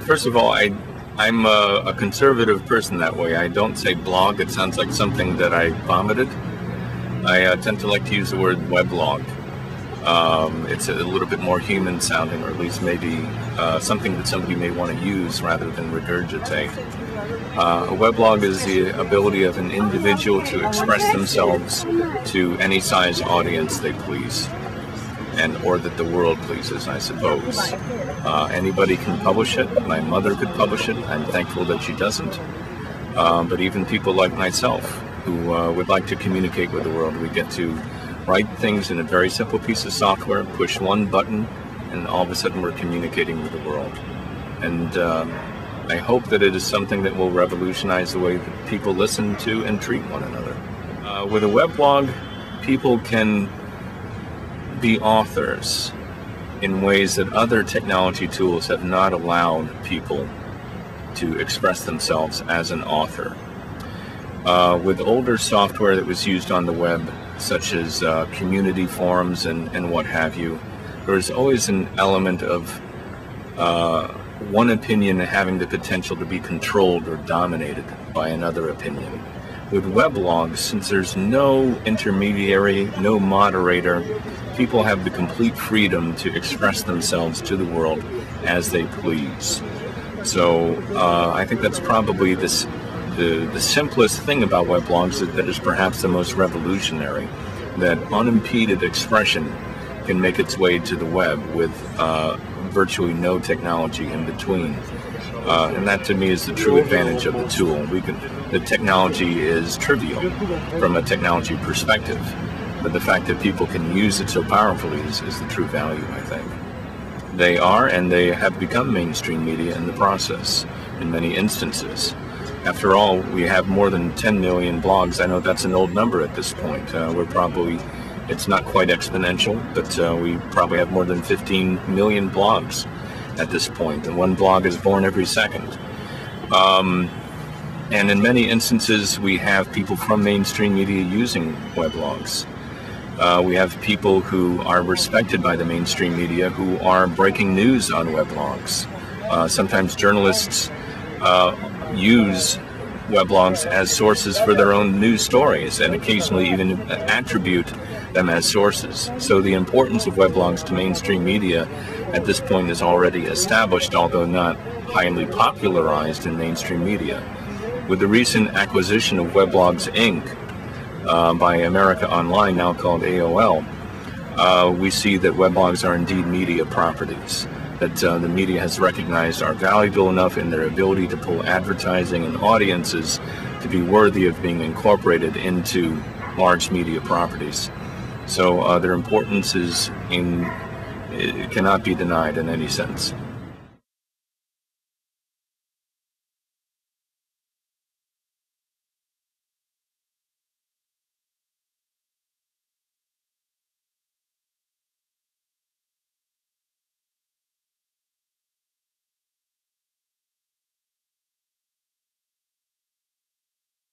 First of all, I'm a conservative person that way. I don't say blog. It sounds like something that I vomited. I tend to like to use the word weblog. It's a little bit more human sounding, or at least maybe something that somebody may want to use rather than regurgitate. A weblog is the ability of an individual to express themselves to any size audience they please, or that the world pleases, I suppose. Anybody can publish it. My mother could publish it. I'm thankful that she doesn't. But even people like myself who would like to communicate with the world, we get to write things in a very simple piece of software, push one button, and all of a sudden we're communicating with the world. And I hope that it is something that will revolutionize the way that people listen to and treat one another. With a weblog, people can be authors in ways that other technology tools have not allowed people to express themselves as an author. With older software that was used on the web, such as community forums and what have you, there was always an element of one opinion having the potential to be controlled or dominated by another opinion. With weblogs, since there's no intermediary, no moderator, people have the complete freedom to express themselves to the world as they please. So I think that's probably the simplest thing about weblogs, that is perhaps the most revolutionary, that unimpeded expression can make its way to the web with virtually no technology in between. And that to me is the true advantage of the tool. The technology is trivial from a technology perspective, but the fact that people can use it so powerfully is the true value, I think. They are, and they have become mainstream media in the process, in many instances. After all, we have more than 10 million blogs. I know that's an old number at this point. It's not quite exponential, but we probably have more than 15 million blogs at this point, and one blog is born every second. And in many instances, we have people from mainstream media using weblogs. We have people who are respected by the mainstream media who are breaking news on weblogs. Sometimes journalists use weblogs as sources for their own news stories, and occasionally even attribute them as sources. So the importance of weblogs to mainstream media at this point is already established, although not highly popularized in mainstream media. With the recent acquisition of Weblogs Inc. By America Online, now called AOL, we see that weblogs are indeed media properties, that the media has recognized are valuable enough in their ability to pull advertising and audiences to be worthy of being incorporated into large media properties. So their importance it cannot be denied in any sense.